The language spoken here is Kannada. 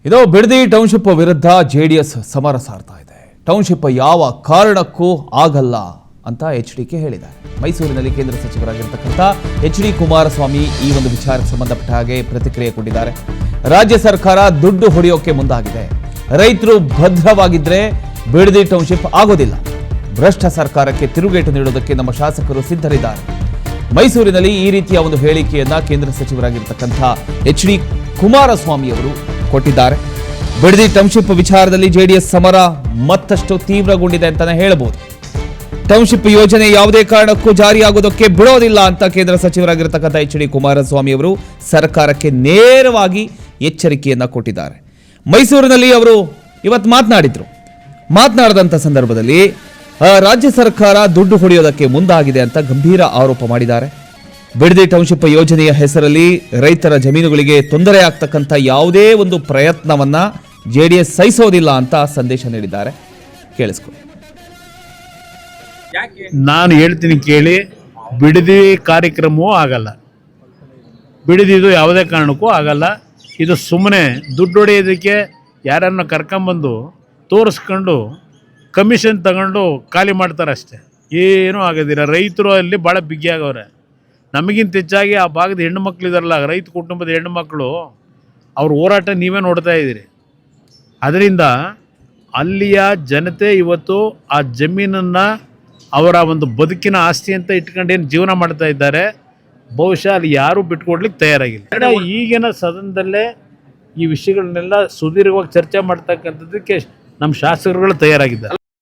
ಇದು ಬಿಡದಿ ಟೌನ್ಶಿಪ್ ವಿರುದ್ಧ ಜೆಡಿಎಸ್ ಸಮರ ಸಾರ್ತಾ ಇದೆ. ಟೌನ್ಶಿಪ್ ಯಾವ ಕಾರಣಕ್ಕೂ ಆಗಲ್ಲ ಅಂತ ಎಚ್ಡಿಕೆ ಹೇಳಿದ್ದಾರೆ. ಮೈಸೂರಿನಲ್ಲಿ ಕೇಂದ್ರ ಸಚಿವರಾಗಿರತಕ್ಕಂಥ ಎಚ್.ಡಿ. ಕುಮಾರಸ್ವಾಮಿ ಈ ಒಂದು ವಿಚಾರಕ್ಕೆ ಸಂಬಂಧಪಟ್ಟ ಹಾಗೆ ಪ್ರತಿಕ್ರಿಯೆ ಕೊಟ್ಟಿದ್ದಾರೆ. ರಾಜ್ಯ ಸರ್ಕಾರ ದುಡ್ಡು ಹೊಡೆಯೋಕೆ ಮುಂದಾಗಿದೆ. ರೈತರು ಭದ್ರವಾಗಿದ್ರೆ ಬಿಡದಿ ಟೌನ್ಶಿಪ್ ಆಗೋದಿಲ್ಲ. ಭ್ರಷ್ಟ ಸರ್ಕಾರಕ್ಕೆ ತಿರುಗೇಟು ನೀಡೋದಕ್ಕೆ ನಮ್ಮ ಶಾಸಕರು ಸಿದ್ಧರಿದ್ದಾರೆ. ಮೈಸೂರಿನಲ್ಲಿ ಈ ರೀತಿಯ ಒಂದು ಹೇಳಿಕೆಯನ್ನ ಕೇಂದ್ರ ಸಚಿವರಾಗಿರತಕ್ಕಂಥ ಎಚ್.ಡಿ. ಕುಮಾರಸ್ವಾಮಿ ಅವರು ಕೊಟ್ಟಿದ್ದಾರೆ. ಬಿಡದಿ ಟೌನ್ಶಿಪ್ ವಿಚಾರದಲ್ಲಿ ಜೆಡಿಎಸ್ ಸಮರ ಮತ್ತಷ್ಟು ತೀವ್ರಗೊಂಡಿದೆ ಅಂತಾನೆ ಹೇಳಬಹುದು. ಟೌನ್ಶಿಪ್ ಯೋಜನೆ ಯಾವುದೇ ಕಾರಣಕ್ಕೂ ಜಾರಿಯಾಗೋದಕ್ಕೆ ಬಿಡೋದಿಲ್ಲ ಅಂತ ಕೇಂದ್ರ ಸಚಿವರಾಗಿರತಕ್ಕಂಥ ಎಚ್.ಡಿ. ಕುಮಾರಸ್ವಾಮಿ ಅವರು ಸರ್ಕಾರಕ್ಕೆ ನೇರವಾಗಿ ಎಚ್ಚರಿಕೆಯನ್ನ ಕೊಟ್ಟಿದ್ದಾರೆ. ಮೈಸೂರಿನಲ್ಲಿ ಅವರು ಇವತ್ತು ಮಾತನಾಡಿದಂಥ ಸಂದರ್ಭದಲ್ಲಿ ರಾಜ್ಯ ಸರ್ಕಾರ ದುಡ್ಡು ಹೊಡೆಯೋದಕ್ಕೆ ಮುಂದಾಗಿದೆ ಅಂತ ಗಂಭೀರ ಆರೋಪ ಮಾಡಿದ್ದಾರೆ. ಬಿಡದಿ ಟೌನ್ಶಿಪ್ ಯೋಜನೆಯ ಹೆಸರಲ್ಲಿ ರೈತರ ಜಮೀನುಗಳಿಗೆ ತೊಂದರೆ ಆಗ್ತಕ್ಕಂಥ ಯಾವುದೇ ಒಂದು ಪ್ರಯತ್ನವನ್ನ ಜೆಡಿಎಸ್ ಸಹಿಸೋದಿಲ್ಲ ಅಂತ ಸಂದೇಶ ನೀಡಿದ್ದಾರೆ. ಕೇಳಿಸ್ಕೊಳ್ಳಿ. ನಾನು ಹೇಳ್ತೀನಿ ಕೇಳಿ, ಬಿಡದಿ ಕಾರ್ಯಕ್ರಮವೂ ಆಗಲ್ಲ. ಬಿಡದಿದು ಯಾವುದೇ ಕಾರಣಕ್ಕೂ ಆಗಲ್ಲ. ಇದು ಸುಮ್ಮನೆ ದುಡ್ಡು ಹೊಡೆಯೋದಕ್ಕೆ ಯಾರನ್ನ ಕರ್ಕೊಂಬಂದು ತೋರಿಸ್ಕೊಂಡು ಕಮಿಷನ್ ತಗೊಂಡು ಖಾಲಿ ಮಾಡ್ತಾರೆ ಅಷ್ಟೇ. ಏನೂ ಆಗೋದಿಲ್ಲ. ರೈತರು ಅಲ್ಲಿ ಭಾಳ ಬಿಗಿಯಾಗವ್ರೆ. ನಮಗಿಂತ ಹೆಚ್ಚಾಗಿ ಆ ಭಾಗದ ಹೆಣ್ಣು ಮಕ್ಕಳು ಇದಾರಲ್ಲ, ರೈತ ಕುಟುಂಬದ ಹೆಣ್ಣು ಮಕ್ಕಳು, ಅವ್ರ ಹೋರಾಟ ನೀವೇ ನೋಡ್ತಾ ಇದ್ದೀರಿ. ಅದರಿಂದ ಅಲ್ಲಿಯ ಜನತೆ ಇವತ್ತು ಆ ಜಮೀನನ್ನು ಅವರ ಒಂದು ಬದುಕಿನ ಆಸ್ತಿ ಅಂತ ಇಟ್ಕೊಂಡೇನು ಜೀವನ ಮಾಡ್ತಾ ಇದ್ದಾರೆ. ಬಹುಶಃ ಅಲ್ಲಿ ಯಾರೂ ಬಿಟ್ಕೊಡ್ಲಿಕ್ಕೆ ತಯಾರಾಗಿಲ್ಲ. ಈಗಿನ ಸದನದಲ್ಲೇ ಈ ವಿಷಯಗಳನ್ನೆಲ್ಲ ಸುದೀರ್ಘವಾಗಿ ಚರ್ಚೆ ಮಾಡ್ತಕ್ಕಂಥದ್ದಕ್ಕೆ ನಮ್ಮ ಶಾಸಕರುಗಳು ತಯಾರಾಗಿದ್ದಾರೆ.